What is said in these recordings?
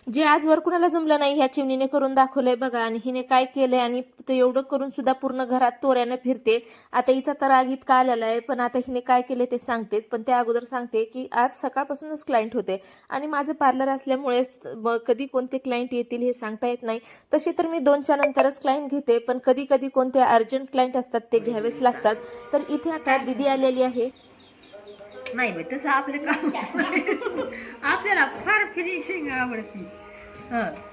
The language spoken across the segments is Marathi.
जे आजवर कुणाला जमलं नाही ह्या चिमणीने करून दाखवलंय बघा. आणि हिने काय केलंय आणि ते एवढं करून सुद्धा पूर्ण घरात तोऱ्यानं फिरते. आता हिचा तर राग इतका आलेला आहे, पण आता हिने काय केले ते सांगतेच. पण त्या अगोदर सांगते की आज सकाळपासूनच क्लायंट होते आणि माझं पार्लर असल्यामुळेच कधी कोणते क्लायंट येतील हे सांगता येत नाही. तसे तर मी 2च्या नंतरच क्लायंट घेते, पण कधी कधी कोणते अर्जंट क्लायंट असतात ते घ्यावेच लागतात. तर इथे आता दिदी आलेली आहे. नाही बाई तसं आपलं काम आपल्याला फार फिनिशिंग आवडती.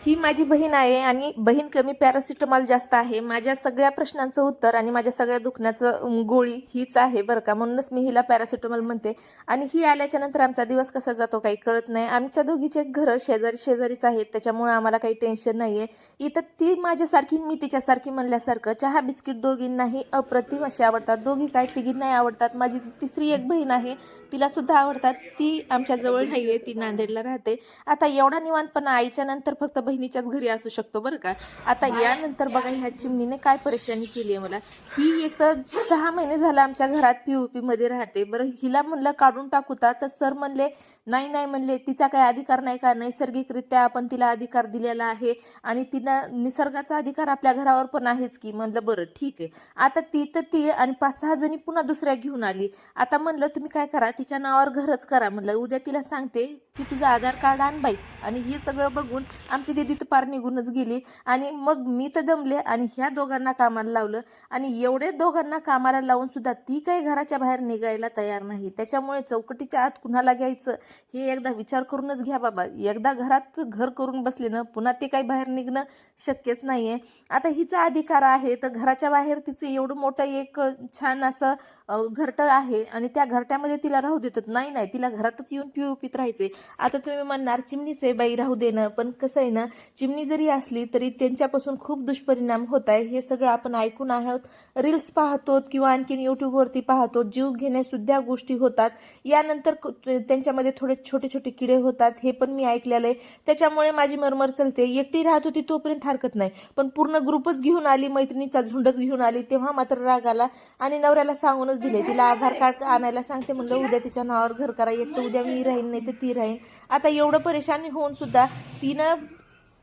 ही माझी बहीण आहे आणि बहीण कमी पॅरासिटामॉल जास्त आहे. माझ्या सगळ्या प्रश्नांचं उत्तर आणि माझ्या सगळ्या दुखण्याचं गोळी हीच आहे बरं का. म्हणूनच मी हिला पॅरासिटामॉल म्हणते. आणि ही आल्याच्या नंतर आमचा दिवस कसा जातो काही कळत नाही. आमच्या दोघीचे घरं शेजारी शेजारीच आहेत, त्याच्यामुळे आम्हाला काही टेन्शन नाहीये. इथं ती माझ्यासारखी मी तिच्यासारखी म्हणल्यासारखं चहा बिस्किट दोघींनाही अप्रतिम असे आवडतात. दोघी काय तिघींनाही आवडतात. माझी तिसरी एक बहीण आहे, तिला सुद्धा आवडतात. ती आमच्या जवळ नाहीये, ती नांदेडला राहते. आता एवढा निवांतपणा आईच्या नंतर फक्त बहिणीच्याच घरी असू शकतो बरं का. आता यानंतर बघा ह्या चिमणीने काय परेशानी केली आहे मला. ही एक तर 6 महिने झाला आमच्या घरात POP मध्ये राहते. बरं हिला म्हणलं काढून टाकूता तर सर म्हणले नाही नाही, म्हणले तिचा काही अधिकार नाही का, नैसर्गिकरित्या आपण तिला अधिकार दिलेला आहे आणि तिनं निसर्गाचा अधिकार आपल्या घरावर पण आहेच की. म्हणलं बरं ठीक आहे. आता ती तर ती आणि 5-6 जणी पुन्हा दुसऱ्या घेऊन आली. आता म्हणलं तुम्ही काय करा, तिच्या नावावर घरच करा. म्हणलं उद्या तिला सांगते की तुझं आधार कार्ड आण बाई. आणि हे सगळं बघून आमची दीदी तर पार निघूनच गेली. आणि मग मी तर दमले आणि ह्या दोघांना कामाला लावलं. आणि एवढे दोघांना कामाला लावून सुद्धा ती काही घराच्या बाहेर निघायला तयार नाही. त्याच्यामुळे चौकटीच्या आत कुणाला घ्यायचं हे एकदा विचार करूनच घ्या बाबा. एकदा घरात घर करून बसले ना पुन्हा ते काही बाहेर निघणं शक्यच नाहीये. आता हिचा अधिकार आहे तर घराच्या बाहेर तिचं एवढं मोठं एक छान असं घरटं आहे आणि त्या घरट्यामध्ये तिला राहू देतात. नाही नाही, तिला घरातच येऊन POPत राहायचे. आता तुम्ही म्हणणार चिमणीच आहे बाई राहू देणं, पण कसं आहे ना, चिमणी जरी असली तरी त्यांच्यापासून खूप दुष्परिणाम होत आहे. हे सगळं आपण ऐकून आहोत, रील्स पाहतो किंवा आणखीन यूट्यूबवरती पाहतो. जीव घेण्यासुद्धा गोष्टी होतात. यानंतर त्यांच्यामध्ये थोडे छोटे छोटे किडे होतात, हे पण मी ऐकलेलं आहे. त्याच्यामुळे माझी मरमर चलते. एकटी राहत होती तोपर्यंत हरकत नाही, पण पूर्ण ग्रुपच घेऊन आली, मैत्रिणीचा झुंडच घेऊन आली, तेव्हा मात्र राग आला. आणि नवऱ्याला सांगूनच दिले तिला आधार कार्ड आणायला सांगते. म्हणलं उद्या तिच्या नावावर घर करा, एक तर उद्या मी राहीन नाही तर ती राहीन. आता एवढं परेशानी होऊन सुद्धा तिनं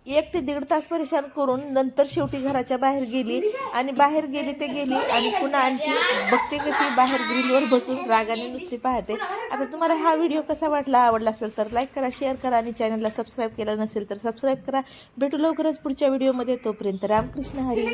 1 ते 1.5 तास परेशान करून नंतर शेवटी घराच्या बाहेर गेली. आणि बाहेर गेली ते गेली आणि पुन्हा आणखी बघते कशी बाहेर ग्रिलवर बसून रागाने नुसती पाहते. आता तुम्हाला हा व्हिडिओ कसा वाटला, आवडला असेल तर लाईक करा, शेअर करा आणि चॅनलला सबस्क्राईब केलं नसेल तर सबस्क्राईब करा. भेटू लवकरच पुढच्या व्हिडिओमध्ये. तोपर्यंत रामकृष्ण हरी.